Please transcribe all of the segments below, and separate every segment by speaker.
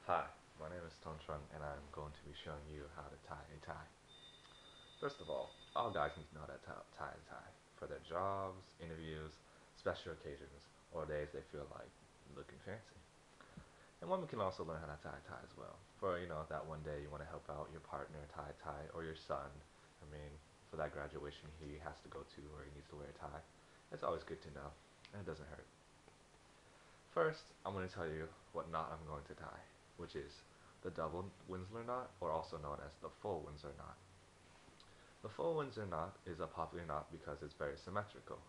Speaker 1: Hi, my name is Truong and I'm going to be showing you how to tie a tie. First of all guys need to know how to tie a tie for their jobs, interviews, special occasions, or days they feel like looking fancy. And women can also learn how to tie a tie as well. For, that one day you want to help out your partner tie a tie, or your son. I mean, for that graduation he has to go to or he needs to wear a tie. It's always good to know, and it doesn't hurt. First, I'm going to tell you what knot I'm going to tie, which is the double Windsor knot, or also known as the full Windsor knot. The full Windsor knot is a popular knot because it's very symmetrical.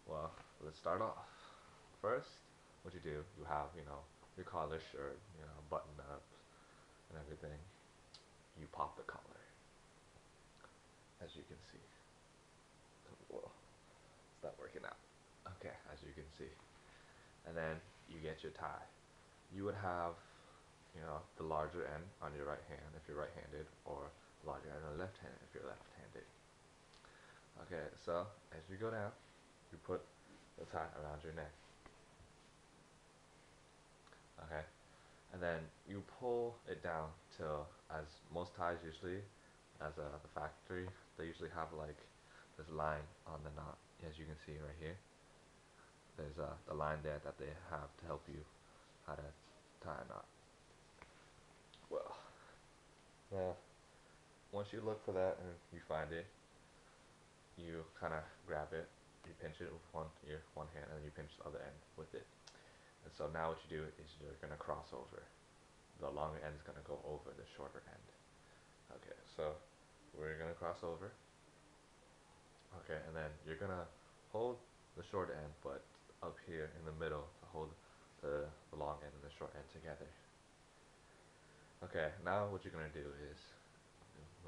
Speaker 1: Well, let's start off. First, what you do, you have, your collar shirt, buttoned up and everything. You pop the collar, as you can see. Whoa, it's not working out. Okay, as you can see. And then you get your tie. You would have, the larger end on your right hand if you're right-handed, or larger end on the left hand if you're left-handed. Okay, so as you go down, you put the tie around your neck. Okay, and then you pull it down till, as most ties usually, as the factory, they usually have like this line on the knot, as you can see right here. There's the line there that they have to help you how to tie a knot. Well, now once you look for that and you find it, you kind of grab it, you pinch it with one hand, and then you pinch the other end with it. And so now what you do is you're going to cross over. The longer end is going to go over the shorter end. Okay, so we're going to cross over. Okay, and then you're going to hold the short end, but up here in the middle to hold the long end and the short end together. Okay, now what you're going to do is,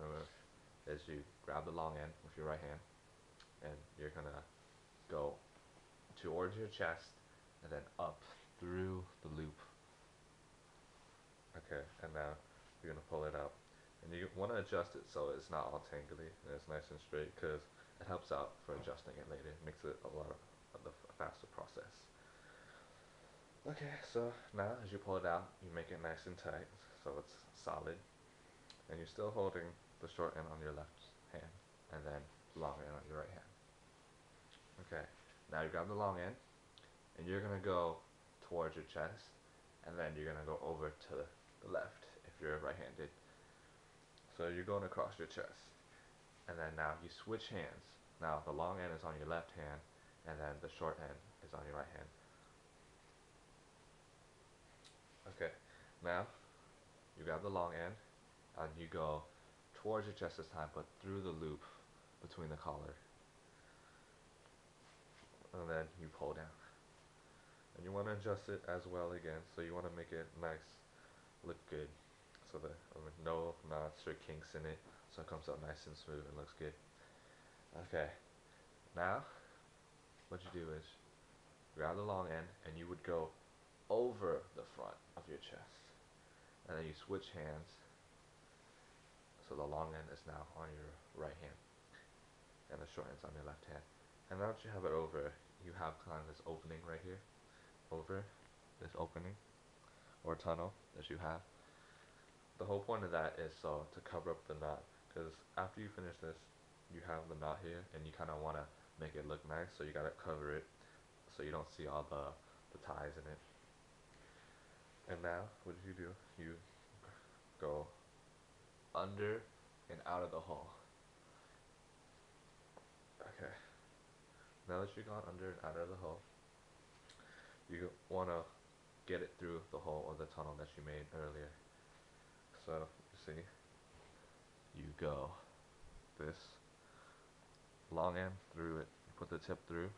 Speaker 1: remember, is you grab the long end with your right hand, and you're going to go towards your chest and then up through the loop. Okay, and now you're going to pull it up. And you want to adjust it so it's not all tangly and it's nice and straight, because it helps out for adjusting it later. It makes it a lot of the faster process. Okay, so now as you pull it out, you make it nice and tight so it's solid. And you're still holding the short end on your left hand and then long end on your right hand. Okay, now you grab the long end and you're going to go towards your chest, and then you're going to go over to the left if you're right-handed. So you're going across your chest, and then now you switch hands. Now the long end is on your left hand, and then the short end is on your right hand. Okay, now you grab the long end and you go towards your chest this time, but through the loop between the collar, and then you pull down. And you want to adjust it as well again, so you want to make it nice, look good, so that no knots or kinks in it, so it comes out nice and smooth and looks good. Okay, now what you do is grab the long end and you would go over the front of your chest, and then you switch hands, so the long end is now on your right hand and the short end's on your left hand. And now that you have it over, you have kind of this opening right here, over this opening or tunnel that you have. The whole point of that is so to cover up the knot, because after you finish this, you have the knot here, and you kind of want to make it look nice, so you gotta cover it so you don't see all the ties in it. And now, what do? You go under and out of the hole. Okay. Now that you've gone under and out of the hole, you want to get it through the hole or the tunnel that you made earlier. So, you see, you go this long end through it, you put the tip through,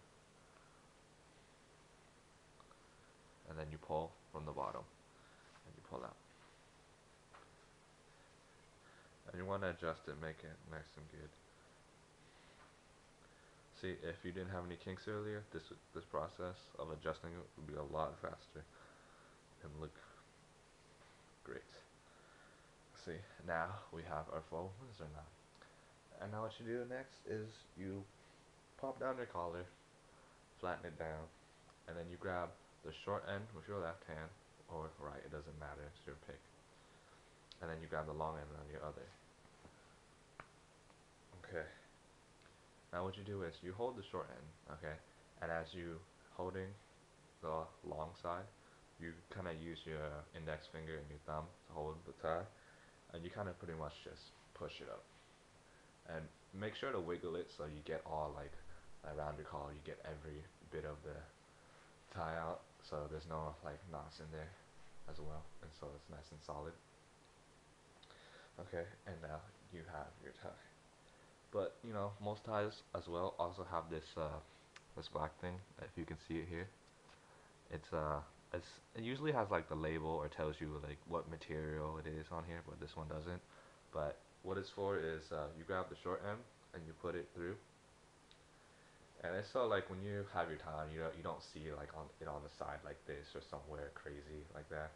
Speaker 1: and then you pull from the bottom, and you pull out. And you want to adjust it, make it nice and good. See, if you didn't have any kinks earlier, this process of adjusting it would be a lot faster and look great. See, now we have our full Windsor knot. And now what you do next is you pop down your collar, flatten it down, and then you grab the short end with your left hand, or right, it doesn't matter, it's your pick. And then you grab the long end on your other. Okay. Now what you do is you hold the short end, okay? And as you holding the long side, you kind of use your index finger and your thumb to hold the tie, and you kind of pretty much just push it up. And make sure to wiggle it so you get all like around your collar, you get every bit of the tie out, so there's no like knots in there as well, and so it's nice and solid. Okay, and now you have your tie. But you know, most ties as well also have this black thing. If you can see it here, it's it usually has like the label or tells you like what material it is on here, but this one doesn't. But what it's for is you grab the short end and you put it through, and it's so like when you have your tie on, you don't see like on the side like this or somewhere crazy like that.